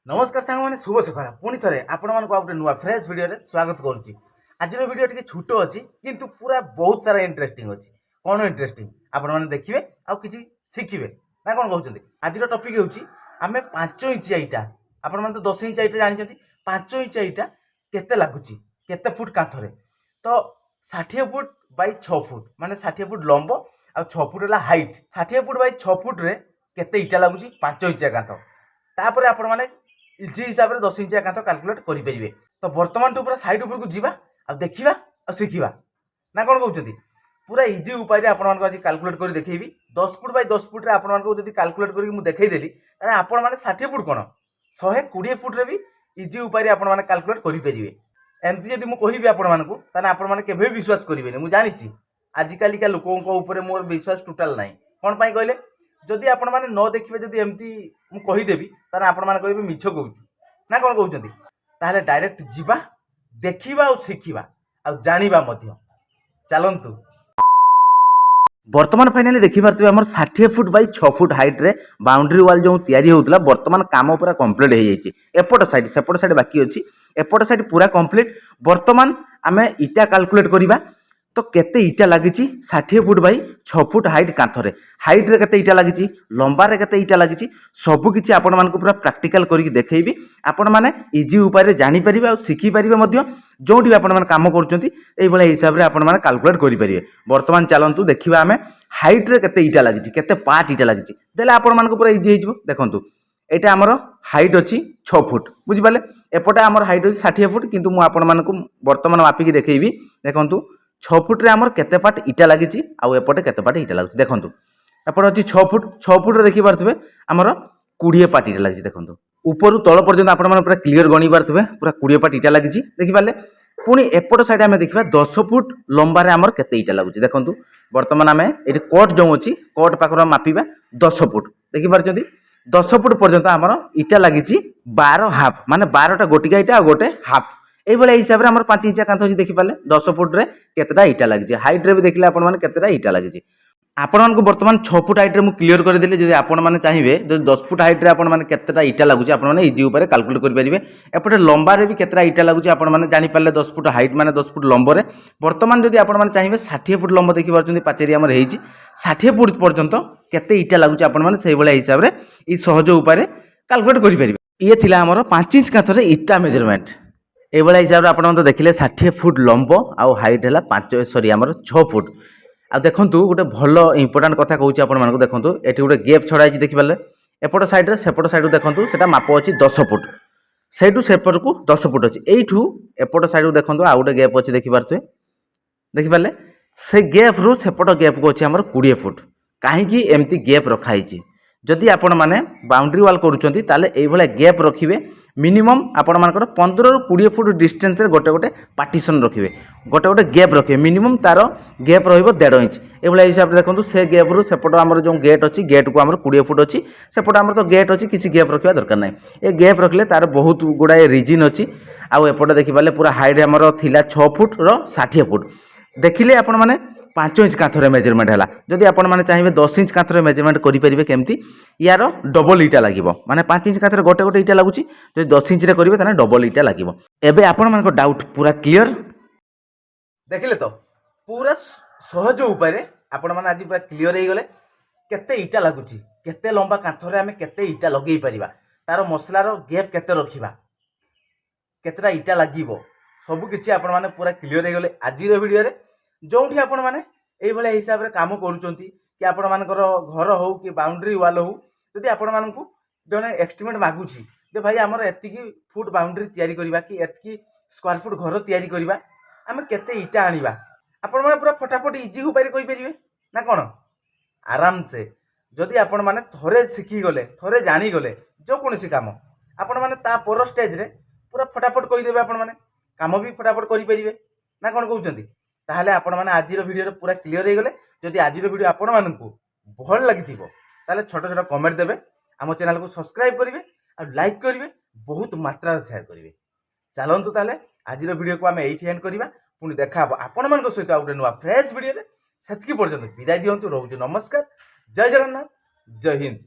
नमस्कार सांग मैंने शुभ सकाल पुणी थे आपण मानक गोटे नुआ फ्रेश वीडियो स्वागत करुच्ची। आज वीडियो टी छोट अच्छी किंतु पूरा बहुत सारा इंटरेस्टिंग अच्छी। कौन इंटरेस्टिंग आपण मैंने देखिए आउ कि शिखिए ना कौन कहते। आज टपिक हूँ आम 5 इंच ईटा आपण मैंने तो 10 इंच ईटा जानते 5 इंच ईटा केते लगुच केते फुट कांथरे तो 60 फुट बै 6 फुट माने 60 फुट लंब आ 6 फुट है हाइट 60 फुट बै 6 फुट रे केते ईटा लगुच 5 इंच कांथ तापर आपण मैंने इजी हिसाब से 10 इंचिया कांथ कैलकुलेट करेंगे। तो बर्तमान तो पूरा साइड उपर को जीवा आ देखा आ शिखा ना कौन कहते पूरा इजी उपाय आपको आज कैलकुलेट कर देखी 10 फुट बै 10 फुट आपको कैलकुलेट कर देखईदेली आपण मैंने 60 फुट कौन 120 फुट भी इजी उपाय आपने कैलकुलेट करेंगे। एमती जब मुझे कहि आपण मैंने विश्वास करेंगे। मुझे जानी आजिकालिका लोकों मोर विश्वास टोटाल ना कौन पाई कहले जदि आपण मैंने न देखिए जदि एमती मुझेदेवी तार आपण मैंने कहे मिछ कहूँ ना कौन कहते ताहले डायरेक्ट जीवा देखा और शिखा आ जानिबा मध्य चलतु। बर्तमान फाइनाली देखिपारे आम 60 फुट बै 6 फुट हाइट रे बाउंड्री वाल जो तैयारी होता बर्तमान काम पूरा कंप्लीट हो जाए। एपट साइड सेपट साइड बाकी अच्छी एपट साइड पूरा कंप्लीट। बर्तमान आम इटा कैलकुलेट करवा तो केते इटा लगी 60 फुट बै 6 फुट हाइट कांथरे हाइट रे केते इटा लगी लंबार केते इटा लगी सबकिछि आपण मानक पूरा प्रैक्टिकल करके देखैबी। आपण माने इजी उपाय रे जानि परिबे और शिखि परिबे मध्य जोटी आपण माने काम करूचंती एई भले हिसाब रे आपण माने कैलकुलेट करि परिबे। वर्तमान चलंतु देखिबा आमे हाइट रे केते इटा लगी केते पार्ट इटा लगी देले आपण मानक पूरा इजी हेजिबो। देखंतु एटा हमर हाइट अछि 6 फुट बुझि पाले एपटे हमर हाइट अछि 60 फुट किंतु मु आपण मानक वर्तमान मापिकी देखैबी। देखंतु 6 फुट रे हमर केते पार्ट इटा लगी आउ एपटे केते पार्ट इटा लगी देखंतु एपटे अछि 6 फुट रे देखि पारथबे हमर 20 पार्ट इटा लगी। देखंतु ऊपर तल पर्यंत आपण माने पूरा क्लियर गणी पारथबे पूरा 20 पार्ट इटा लगी देखि पाले। पुणी एपट साइड आमे देखिबा 10 फुट लंबा रे हमर केते इटा लगुची देखंतु वर्तमान आमे एठी कोट जो अछि कोट पाखर मापिबा 10 फुट देखि पारछंती 10 फुट पर्यंत हमर इटा लगी 12 हाफ माने 12टा गोटिका इटा आ गोटे हाफ एई भले हिसाब रे हमर 5 इंच कांथ अछि देखि पाले 10 फुट रे केतेटा इटा लगी हाइट रे भी देखले आपण माने केतेटा इटा लगी। आपण मानक वर्तमान 6 फुट हाइट रे मु क्लियर कर देले जदि आपण माने चाहिबे जदि 10 फुट हाइट रे आपण माने केतेटा इटा लागुची आपण माने इजी ऊपर कैलकुलेट कर परिबे। एपटे लंबा रे भी केतेटा इटा लागुची आपण माने जानि पाले 10 फुट हाइट माने 10 फुट लंब रे वर्तमान जदि आपण माने चाहिबे 60 फुट लंब देखि पारछंती पाचेरी हमर हेची 60 फुट पर्यंत केते इटा लागुची आपण माने सेही भले हिसाब रे ई सहज ऊपर कैलकुलेट कर परिबे। ये थिला हमर 5 इंच कांथरे इटा मेजरमेंट ए भले हिसाब रे आपण माने देखिले 60 फुट लंब आ हाइट हैला 5 सॉरी हमर 6 फुट। आ देखंतु गोटे भल इंपोर्टेंट कथा कहूँ आपण मानक देखंतु एठी गोटे गैप छड़ाई देखि पाले एपट साइड रे सेपट साइड देखंतु सेटा माप अछि 10 फुट सेठू सेपट को 10 फुट अछि एठू एपट साइड को देखंतु आ गोटे गैप अछि देखि पारथुए देखि पाले से गैप रु सेपट गैप को अछि हमर 20 फुट काहे कि एम्ति गैप रखा हिची। जदि आपण माने बाउंड्री वाल करूचंती ताले एई भले गैप रखिबे मिनिमम आपण मानकर 15 रु 20 फुट डिस्टेंस रे गोटे गोटे पार्टीशन रखिबे गोटे गोटे गैप रखिबे मिनिमम तार गैप रहिबो 1.5 इंच ए भले हिसाब रे देखंतु से गैप रु सेपट हमर जो गेट अछि गेट को हमर 20 फुट अछि सेपट हमर तो गेट अछि किछि गैप रखिबा दरकार नै ए गैप रखले तार बहुत गुडाए रीजन अछि आ एपटे देखि पाले पूरा हाइट हमर थिला 6 फुट रो 60 फुट देखिले आपण माने 5 इंच कांथरे मेजरमेंट हैला जदि आपण माने चाहिबे 10 इंच कांथरे मेजरमेंट करि परिबे केमती यार डबल इटा लागिवो माने 5 इंच कांथरे गोटे गोटे इटा लागुची जदि 10 इंच रे करिवे ताने डबल इटा लागिवो। एबे आपण मानको डाउट पूरा क्लियर देखिले तो पूरा सहज उपाय रे आपण माने आज पूरा क्लियर हे गले केते इटा लागुची केते लंबा कांथरे हमें केते इटा लगेई परिबा तार मसलार गैप केते रखिबा केतेटा इटा लागिवो सब किछि आपण माने पूरा क्लियर हे गले आज रो वीडियो रे जोठी आपण माने एई भले हिसाब रे काम करूचंती कि आपण मानकर घर हो कि बाउंड्री वाल हो जदि आपण मानकू जने एस्टिमेट मागुची जे भाई हमर एति की फुट बाउंड्री तयारी करबा कि एति की स्क्वायर फुट घर तयारी करबा हमें केते इटा आनिबा आपण माने पूरा फटाफट इजी हो पारे कहि परिबे ना कोन आराम से जदि आपण माने थोरे शिखि गले थोरे जानि गले जो कोनसी काम आपण माने ता पर स्टेज रे पूरा फटाफट कहि देबे आपण माने काम भी फटाफट करि परिबे ना कोन कहउचंती ताहले आपण माने आज वीडियो रे पूरा क्लियर हे गले। जदि आज वीडियो आपण मानकू भल लागिथिबो ताहले छोट छोट कमेंट देबे आम चैनल को सब्सक्राइब करिवे और लाइक करिवे बहुत मात्रा रे शेयर करिवे। चलंतु ताहले आज वीडियो को आम एठी एंड करबा पुनी देखा आपण मानक सहित आ गुटे नुवा फ्रेश वीडियो रे सेतकी पर्यंत विदाय दियंतु रहउछु नमस्कार जय जगन्नाथ जय हिंद।